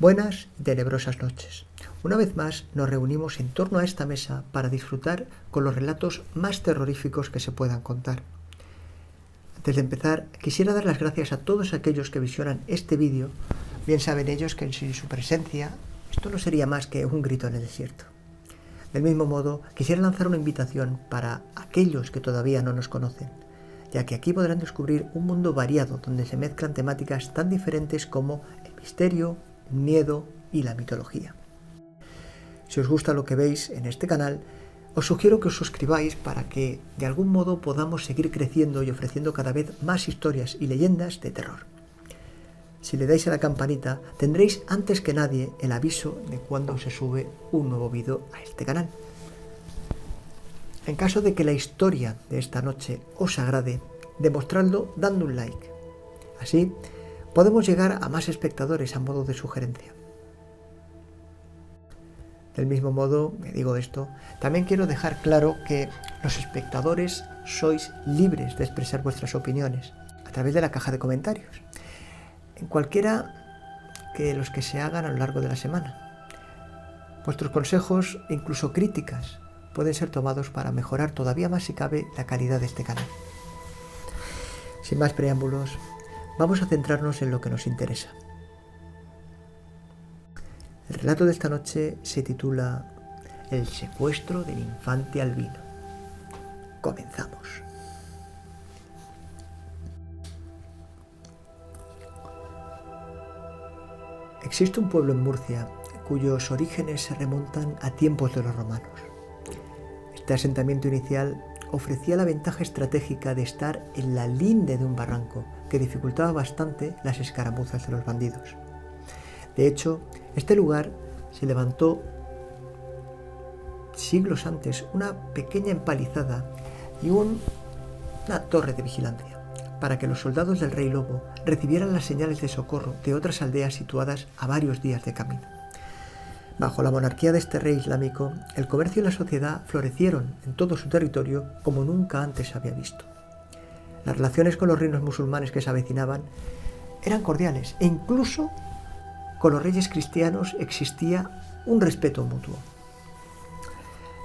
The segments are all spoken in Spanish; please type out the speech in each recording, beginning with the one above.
Buenas y tenebrosas noches. Una vez más nos reunimos en torno a esta mesa para disfrutar con los relatos más terroríficos que se puedan contar. Antes de empezar, quisiera dar las gracias a todos aquellos que visionan este vídeo. Bien saben ellos que sin su presencia esto no sería más que un grito en el desierto. Del mismo modo, quisiera lanzar una invitación para aquellos que todavía no nos conocen, ya que aquí podrán descubrir un mundo variado donde se mezclan temáticas tan diferentes como el misterio, el miedo y la mitología. Si os gusta lo que veis en este canal, os sugiero que os suscribáis para que de algún modo podamos seguir creciendo y ofreciendo cada vez más historias y leyendas de terror. Si le dais a la campanita, tendréis antes que nadie el aviso de cuando se sube un nuevo vídeo a este canal. En caso de que la historia de esta noche os agrade, demostradlo dando un like. Así podemos llegar a más espectadores a modo de sugerencia. Del mismo modo, me digo esto, también quiero dejar claro que los espectadores sois libres de expresar vuestras opiniones a través de la caja de comentarios, en cualquiera que los que se hagan a lo largo de la semana. Vuestros consejos e incluso críticas pueden ser tomados para mejorar todavía más si cabe la calidad de este canal. Sin más preámbulos, vamos a centrarnos en lo que nos interesa. El relato de esta noche se titula El secuestro del infante albino. Comenzamos. Existe un pueblo en Murcia cuyos orígenes se remontan a tiempos de los romanos. Este asentamiento inicial ofrecía la ventaja estratégica de estar en la linde de un barranco que dificultaba bastante las escaramuzas de los bandidos. De hecho, este lugar se levantó siglos antes una pequeña empalizada y una torre de vigilancia para que los soldados del Rey Lobo recibieran las señales de socorro de otras aldeas situadas a varios días de camino. Bajo la monarquía de este rey islámico, el comercio y la sociedad florecieron en todo su territorio como nunca antes se había visto. Las relaciones con los reinos musulmanes que se avecinaban eran cordiales e incluso con los reyes cristianos existía un respeto mutuo.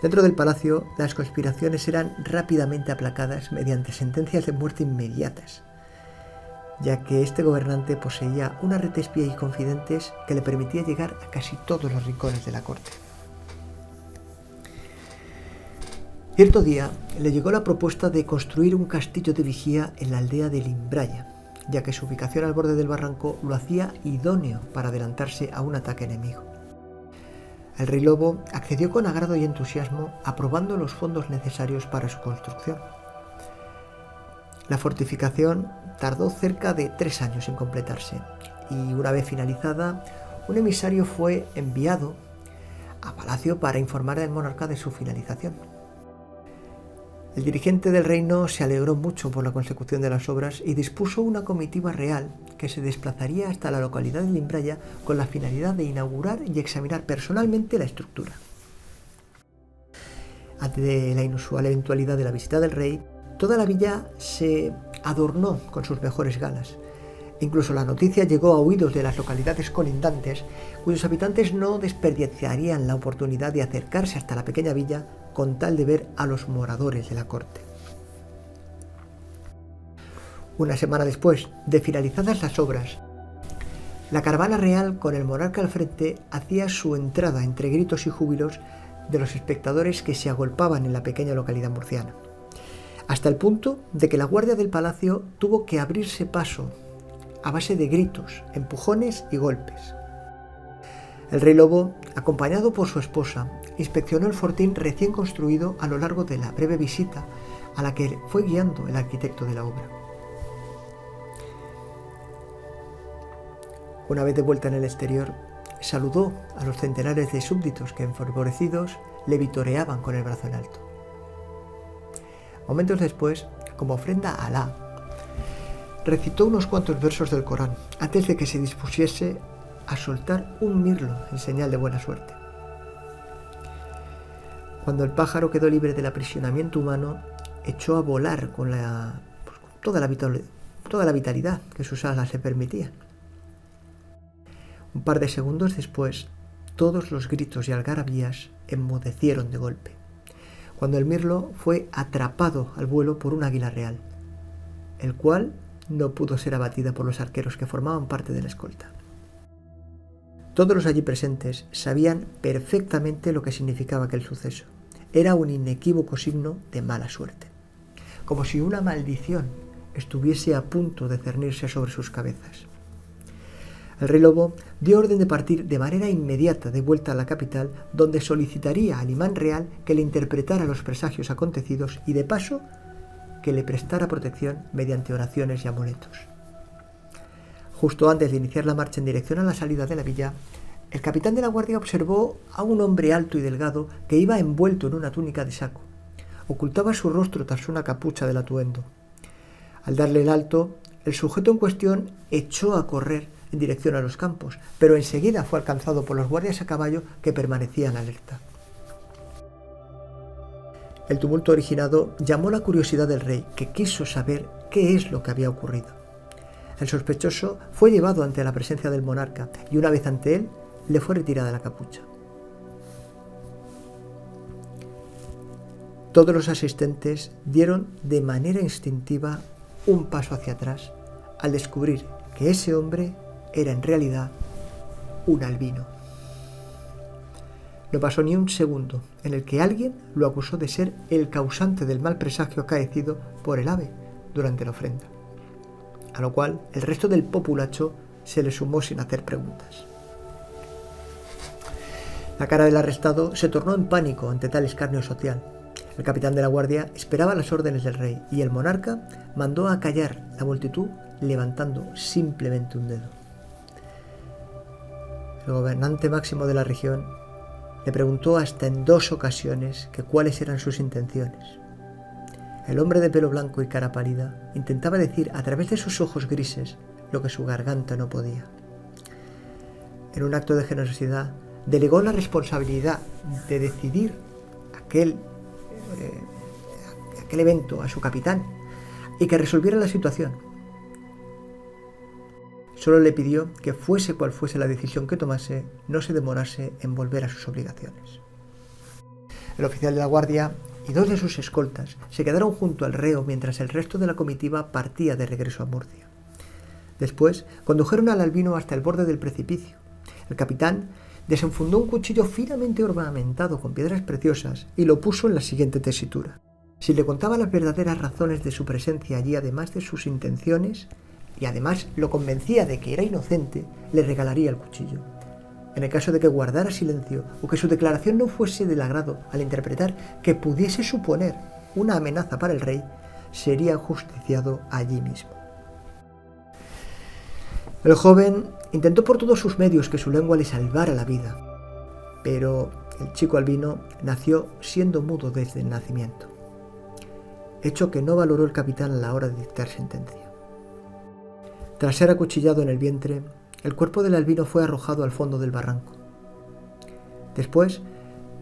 Dentro del palacio, las conspiraciones eran rápidamente aplacadas mediante sentencias de muerte inmediatas, ya que este gobernante poseía una red de espía y confidentes que le permitía llegar a casi todos los rincones de la corte. Cierto día le llegó la propuesta de construir un castillo de vigía en la aldea de Limbraya, ya que su ubicación al borde del barranco lo hacía idóneo para adelantarse a un ataque enemigo. El Rey Lobo accedió con agrado y entusiasmo, aprobando los fondos necesarios para su construcción. La fortificación tardó cerca de 3 años en completarse y una vez finalizada, un emisario fue enviado a palacio para informar al monarca de su finalización. El dirigente del reino se alegró mucho por la consecución de las obras y dispuso una comitiva real que se desplazaría hasta la localidad de Limbraya con la finalidad de inaugurar y examinar personalmente la estructura. Ante la inusual eventualidad de la visita del rey, toda la villa se adornó con sus mejores galas. Incluso la noticia llegó a oídos de las localidades colindantes, cuyos habitantes no desperdiciarían la oportunidad de acercarse hasta la pequeña villa con tal de ver a los moradores de la corte. Una semana después de finalizadas las obras, la caravana real con el monarca al frente hacía su entrada entre gritos y júbilos de los espectadores que se agolpaban en la pequeña localidad murciana, hasta el punto de que la guardia del palacio tuvo que abrirse paso a base de gritos, empujones y golpes. El Rey Lobo, acompañado por su esposa, inspeccionó el fortín recién construido a lo largo de la breve visita a la que fue guiando el arquitecto de la obra. Una vez de vuelta en el exterior, saludó a los centenares de súbditos que, enfervorecidos, le vitoreaban con el brazo en alto. Momentos después, como ofrenda a Alá, recitó unos cuantos versos del Corán antes de que se dispusiese a soltar un mirlo en señal de buena suerte. Cuando el pájaro quedó libre del aprisionamiento humano, echó a volar con toda la vitalidad que sus alas le permitían. Un par de segundos después, todos los gritos y algarabías enmudecieron de golpe, cuando el mirlo fue atrapado al vuelo por un águila real, el cual no pudo ser abatida por los arqueros que formaban parte de la escolta. Todos los allí presentes sabían perfectamente lo que significaba aquel suceso. Era un inequívoco signo de mala suerte, como si una maldición estuviese a punto de cernirse sobre sus cabezas. El rey lobo dio orden de partir de manera inmediata de vuelta a la capital, donde solicitaría al imán real que le interpretara los presagios acontecidos y, de paso, que le prestara protección mediante oraciones y amuletos. Justo antes de iniciar la marcha en dirección a la salida de la villa, el capitán de la guardia observó a un hombre alto y delgado que iba envuelto en una túnica de saco. Ocultaba su rostro tras una capucha del atuendo. Al darle el alto, el sujeto en cuestión echó a correr en dirección a los campos, pero enseguida fue alcanzado por los guardias a caballo que permanecían alerta. El tumulto originado llamó la curiosidad del rey, que quiso saber qué es lo que había ocurrido. El sospechoso fue llevado ante la presencia del monarca y una vez ante él le fue retirada la capucha. Todos los asistentes dieron de manera instintiva un paso hacia atrás al descubrir que ese hombre era en realidad un albino. No pasó ni un segundo en el que alguien lo acusó de ser el causante del mal presagio acaecido por el ave durante la ofrenda, a lo cual el resto del populacho se le sumó sin hacer preguntas. La cara del arrestado se tornó en pánico ante tal escarnio social. El capitán de la guardia esperaba las órdenes del rey y el monarca mandó a callar la multitud levantando simplemente un dedo. El gobernante máximo de la región le preguntó hasta en 2 ocasiones que cuáles eran sus intenciones. El hombre de pelo blanco y cara pálida intentaba decir a través de sus ojos grises lo que su garganta no podía. En un acto de generosidad, delegó la responsabilidad de decidir aquel evento a su capitán y que resolviera la situación. Solo le pidió que fuese cual fuese la decisión que tomase, no se demorase en volver a sus obligaciones. El oficial de la guardia y 2 de sus escoltas se quedaron junto al reo mientras el resto de la comitiva partía de regreso a Murcia. Después condujeron al albino hasta el borde del precipicio. El capitán desenfundó un cuchillo finamente ornamentado con piedras preciosas y lo puso en la siguiente tesitura. Si le contaba las verdaderas razones de su presencia allí, además de sus intenciones, y además lo convencía de que era inocente, le regalaría el cuchillo. En el caso de que guardara silencio o que su declaración no fuese del agrado al interpretar que pudiese suponer una amenaza para el rey, sería justiciado allí mismo. El joven intentó por todos sus medios que su lengua le salvara la vida, pero el chico albino nació siendo mudo desde el nacimiento, hecho que no valoró el capitán a la hora de dictar sentencia. Tras ser acuchillado en el vientre, el cuerpo del albino fue arrojado al fondo del barranco. Después,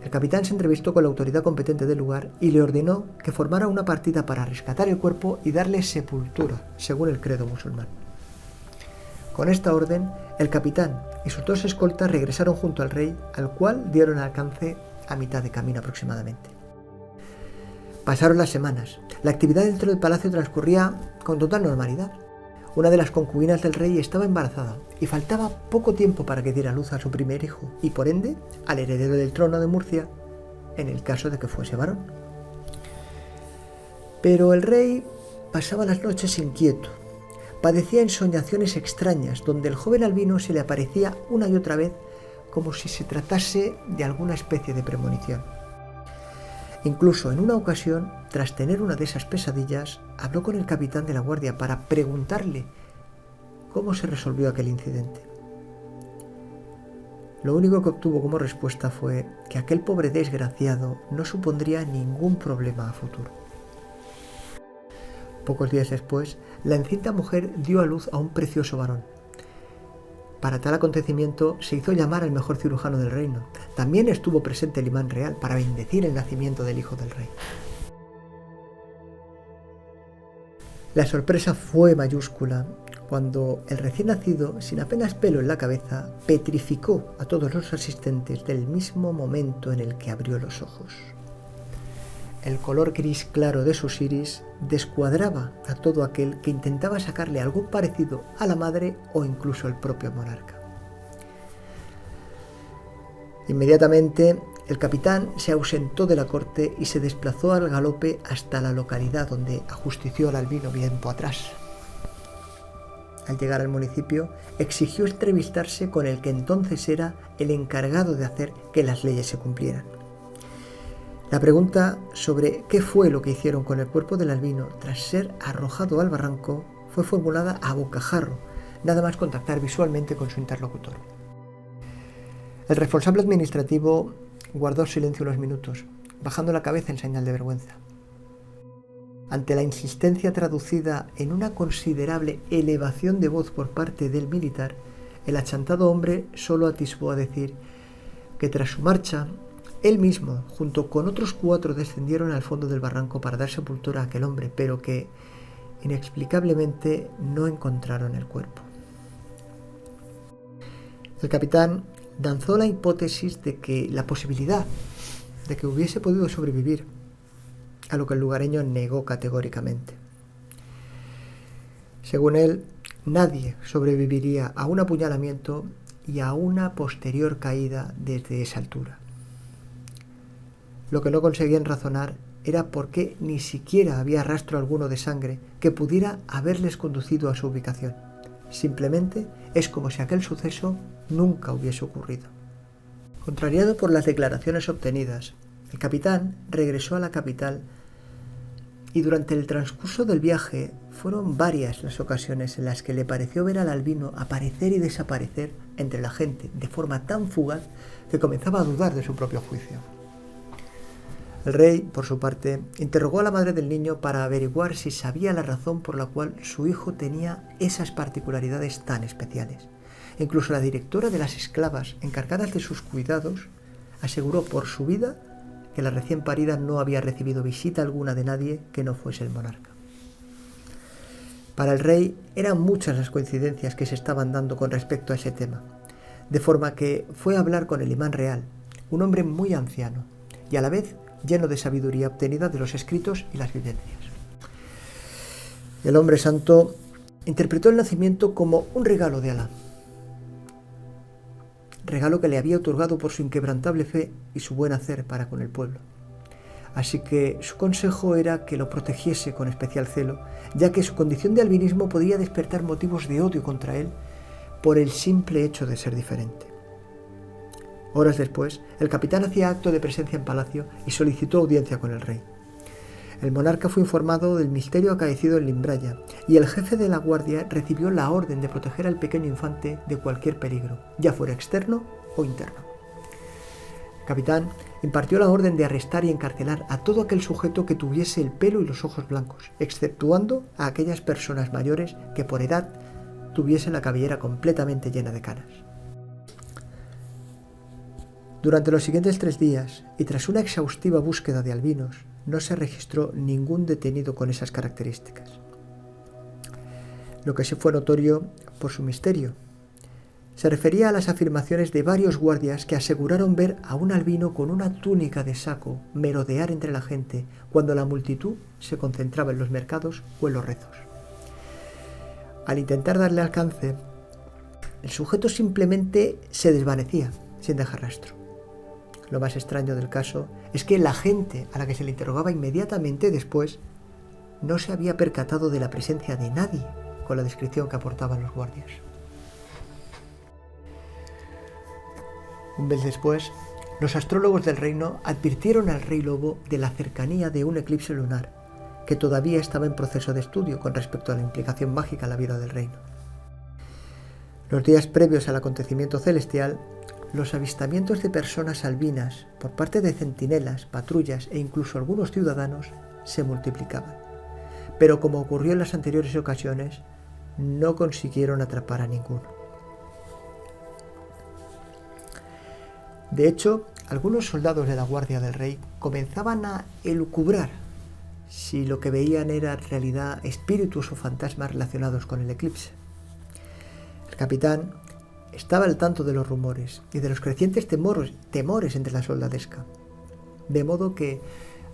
el capitán se entrevistó con la autoridad competente del lugar y le ordenó que formara una partida para rescatar el cuerpo y darle sepultura, según el credo musulmán. Con esta orden, el capitán y sus 2 escoltas regresaron junto al rey, al cual dieron alcance a mitad de camino aproximadamente. Pasaron las semanas. La actividad dentro del palacio transcurría con total normalidad. Una de las concubinas del rey estaba embarazada y faltaba poco tiempo para que diera luz a su primer hijo y, por ende, al heredero del trono de Murcia, en el caso de que fuese varón. Pero el rey pasaba las noches inquieto. Padecía ensoñaciones extrañas, donde el joven albino se le aparecía una y otra vez como si se tratase de alguna especie de premonición. Incluso en una ocasión, tras tener una de esas pesadillas, habló con el capitán de la guardia para preguntarle cómo se resolvió aquel incidente. Lo único que obtuvo como respuesta fue que aquel pobre desgraciado no supondría ningún problema a futuro. Pocos días después, la encinta mujer dio a luz a un precioso varón. Para tal acontecimiento se hizo llamar al mejor cirujano del reino. También estuvo presente el imán real para bendecir el nacimiento del hijo del rey. La sorpresa fue mayúscula cuando el recién nacido, sin apenas pelo en la cabeza, petrificó a todos los asistentes del mismo momento en el que abrió los ojos. El color gris claro de sus iris descuadraba a todo aquel que intentaba sacarle algún parecido a la madre o incluso al propio monarca. Inmediatamente, el capitán se ausentó de la corte y se desplazó al galope hasta la localidad donde ajustició al albino tiempo atrás. Al llegar al municipio, exigió entrevistarse con el que entonces era el encargado de hacer que las leyes se cumplieran. La pregunta sobre qué fue lo que hicieron con el cuerpo del albino tras ser arrojado al barranco fue formulada a bocajarro, nada más contactar visualmente con su interlocutor. El responsable administrativo guardó silencio unos minutos, bajando la cabeza en señal de vergüenza. Ante la insistencia traducida en una considerable elevación de voz por parte del militar, el achantado hombre solo atisbó a decir que tras su marcha, él mismo, junto con otros 4, descendieron al fondo del barranco para dar sepultura a aquel hombre, pero que, inexplicablemente, no encontraron el cuerpo. El capitán lanzó la hipótesis de que la posibilidad de que hubiese podido sobrevivir, a lo que el lugareño negó categóricamente. Según él, nadie sobreviviría a un apuñalamiento y a una posterior caída desde esa altura. Lo que no conseguían razonar era por qué ni siquiera había rastro alguno de sangre que pudiera haberles conducido a su ubicación. Simplemente es como si aquel suceso nunca hubiese ocurrido. Contrariado por las declaraciones obtenidas, el capitán regresó a la capital y durante el transcurso del viaje fueron varias las ocasiones en las que le pareció ver al albino aparecer y desaparecer entre la gente de forma tan fugaz que comenzaba a dudar de su propio juicio. El rey, por su parte, interrogó a la madre del niño para averiguar si sabía la razón por la cual su hijo tenía esas particularidades tan especiales. Incluso la directora de las esclavas encargadas de sus cuidados aseguró por su vida que la recién parida no había recibido visita alguna de nadie que no fuese el monarca. Para el rey eran muchas las coincidencias que se estaban dando con respecto a ese tema, de forma que fue a hablar con el imán real, un hombre muy anciano y a la vez lleno de sabiduría obtenida de los escritos y las vivencias. El hombre santo interpretó el nacimiento como un regalo de Alá, regalo que le había otorgado por su inquebrantable fe y su buen hacer para con el pueblo. Así que su consejo era que lo protegiese con especial celo, ya que su condición de albinismo podía despertar motivos de odio contra él por el simple hecho de ser diferente. Horas después, el capitán hacía acto de presencia en palacio y solicitó audiencia con el rey. El monarca fue informado del misterio acaecido en Limbraya y el jefe de la guardia recibió la orden de proteger al pequeño infante de cualquier peligro, ya fuera externo o interno. El capitán impartió la orden de arrestar y encarcelar a todo aquel sujeto que tuviese el pelo y los ojos blancos, exceptuando a aquellas personas mayores que por edad tuviesen la cabellera completamente llena de canas. Durante los siguientes 3 días, y tras una exhaustiva búsqueda de albinos, no se registró ningún detenido con esas características. Lo que sí fue notorio por su misterio se refería a las afirmaciones de varios guardias que aseguraron ver a un albino con una túnica de saco merodear entre la gente cuando la multitud se concentraba en los mercados o en los rezos. Al intentar darle alcance, el sujeto simplemente se desvanecía sin dejar rastro. Lo más extraño del caso es que la gente a la que se le interrogaba inmediatamente después no se había percatado de la presencia de nadie con la descripción que aportaban los guardias. Un mes después, los astrólogos del reino advirtieron al rey lobo de la cercanía de un eclipse lunar, que todavía estaba en proceso de estudio con respecto a la implicación mágica en la vida del reino. Los días previos al acontecimiento celestial, los avistamientos de personas albinas por parte de centinelas, patrullas e incluso algunos ciudadanos se multiplicaban. Pero como ocurrió en las anteriores ocasiones, no consiguieron atrapar a ninguno. De hecho, algunos soldados de la guardia del rey comenzaban a elucubrar si lo que veían era en realidad espíritus o fantasmas relacionados con el eclipse. capitán estaba al tanto de los rumores y de los crecientes temores entre la soldadesca, de modo que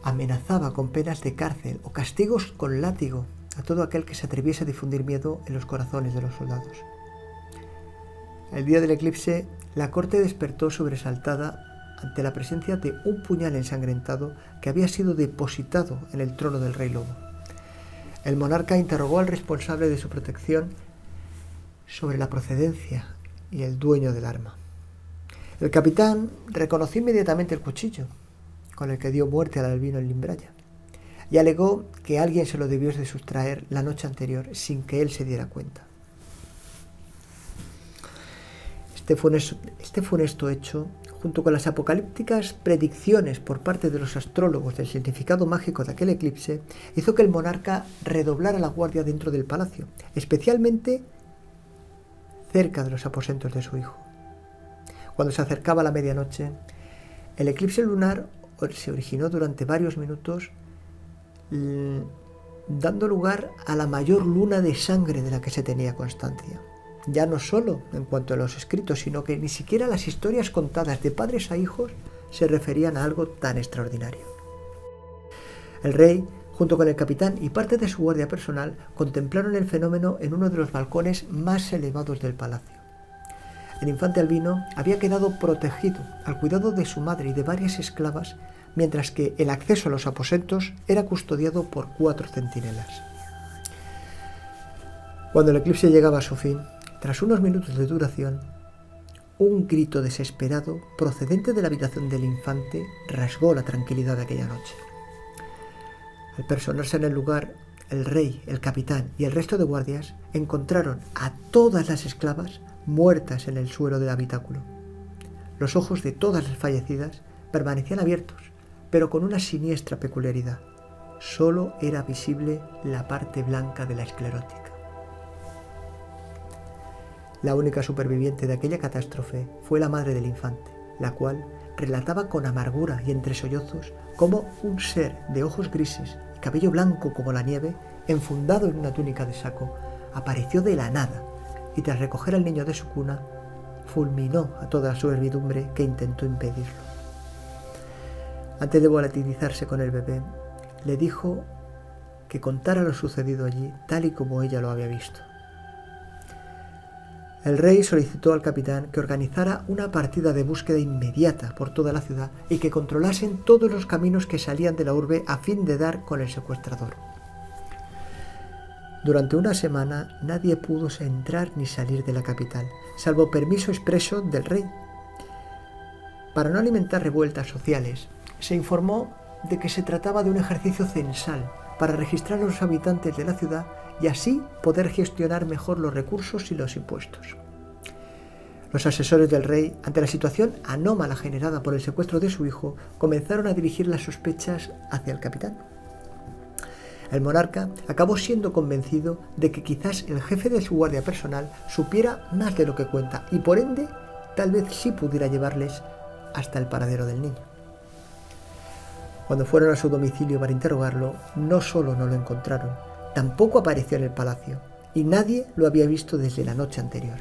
amenazaba con penas de cárcel o castigos con látigo a todo aquel que se atreviese a difundir miedo en los corazones de los soldados. El día del eclipse, la corte despertó sobresaltada ante la presencia de un puñal ensangrentado que había sido depositado en el trono del rey lobo. El monarca interrogó al responsable de su protección sobre la procedencia y el dueño del arma. El capitán reconoció inmediatamente el cuchillo con el que dio muerte al albino en Limbraya y alegó que alguien se lo debió de sustraer la noche anterior sin que él se diera cuenta. Este funesto hecho, junto con las apocalípticas predicciones por parte de los astrólogos del significado mágico de aquel eclipse, hizo que el monarca redoblara la guardia dentro del palacio, especialmente cerca de los aposentos de su hijo. Cuando se acercaba la medianoche, el eclipse lunar se originó durante varios minutos, dando lugar a la mayor luna de sangre de la que se tenía constancia. Ya no solo en cuanto a los escritos, sino que ni siquiera las historias contadas de padres a hijos se referían a algo tan extraordinario. El rey, junto con el capitán y parte de su guardia personal, contemplaron el fenómeno en uno de los balcones más elevados del palacio. El infante albino había quedado protegido al cuidado de su madre y de varias esclavas, mientras que el acceso a los aposentos era custodiado por 4 centinelas. Cuando el eclipse llegaba a su fin, tras unos minutos de duración, un grito desesperado procedente de la habitación del infante rasgó la tranquilidad de aquella noche. Al personarse en el lugar, el rey, el capitán y el resto de guardias encontraron a todas las esclavas muertas en el suelo del habitáculo. Los ojos de todas las fallecidas permanecían abiertos, pero con una siniestra peculiaridad. Solo era visible la parte blanca de la esclerótica. La única superviviente de aquella catástrofe fue la madre del infante, la cual relataba con amargura y entre sollozos cómo un ser de ojos grises y cabello blanco como la nieve, enfundado en una túnica de saco, apareció de la nada y tras recoger al niño de su cuna, fulminó a toda su servidumbre que intentó impedirlo. Antes de volatilizarse con el bebé, le dijo que contara lo sucedido allí tal y como ella lo había visto. El rey solicitó al capitán que organizara una partida de búsqueda inmediata por toda la ciudad y que controlasen todos los caminos que salían de la urbe a fin de dar con el secuestrador. Durante una semana nadie pudo entrar ni salir de la capital, salvo permiso expreso del rey. Para no alimentar revueltas sociales, se informó de que se trataba de un ejercicio censal para registrar a los habitantes de la ciudad y así poder gestionar mejor los recursos y los impuestos. Los asesores del rey, ante la situación anómala generada por el secuestro de su hijo, comenzaron a dirigir las sospechas hacia el capitán. El monarca acabó siendo convencido de que quizás el jefe de su guardia personal supiera más de lo que cuenta y por ende tal vez sí pudiera llevarles hasta el paradero del niño. Cuando fueron a su domicilio para interrogarlo, no solo no lo encontraron, tampoco apareció en el palacio y nadie lo había visto desde la noche anterior.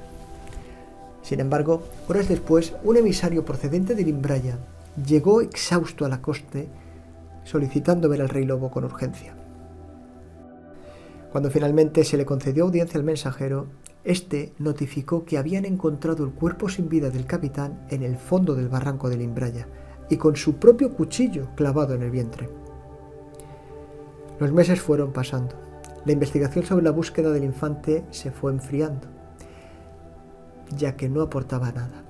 Sin embargo, horas después, un emisario procedente de Limbraya llegó exhausto a la corte solicitando ver al rey lobo con urgencia. Cuando finalmente se le concedió audiencia al mensajero, este notificó que habían encontrado el cuerpo sin vida del capitán en el fondo del barranco de Limbraya y con su propio cuchillo clavado en el vientre. Los meses fueron pasando. La investigación sobre la búsqueda del infante se fue enfriando, ya que no aportaba nada.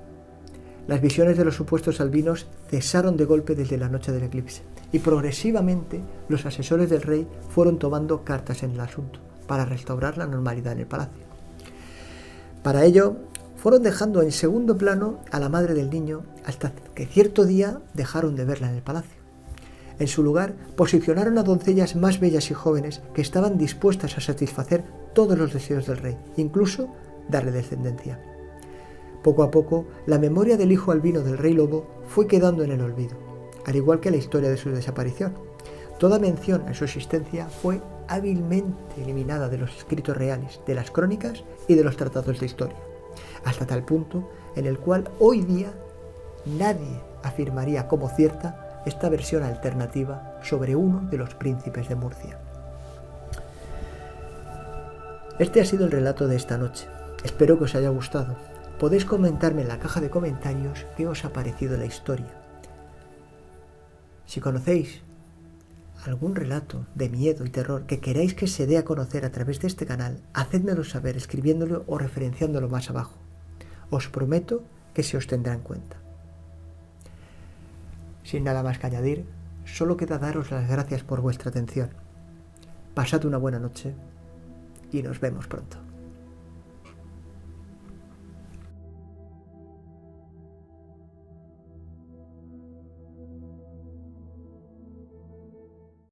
Las visiones de los supuestos albinos cesaron de golpe desde la noche del eclipse y progresivamente los asesores del rey fueron tomando cartas en el asunto para restaurar la normalidad en el palacio. Para ello, fueron dejando en segundo plano a la madre del niño hasta que cierto día dejaron de verla en el palacio. En su lugar, posicionaron a doncellas más bellas y jóvenes que estaban dispuestas a satisfacer todos los deseos del rey, incluso darle descendencia. Poco a poco, la memoria del hijo albino del rey lobo fue quedando en el olvido, al igual que la historia de su desaparición. Toda mención a su existencia fue hábilmente eliminada de los escritos reales, de las crónicas y de los tratados de historia. hasta tal punto en el cual hoy día nadie afirmaría como cierta esta versión alternativa sobre uno de los príncipes de Murcia. Este ha sido el relato de esta noche. Espero que os haya gustado. Podéis comentarme en la caja de comentarios qué os ha parecido la historia. Si conocéis algún relato de miedo y terror que queráis que se dé a conocer a través de este canal, hacedmelo saber escribiéndolo o referenciándolo más abajo. Os prometo que se os tendrá en cuenta. Sin nada más que añadir, solo queda daros las gracias por vuestra atención. Pasad una buena noche y nos vemos pronto.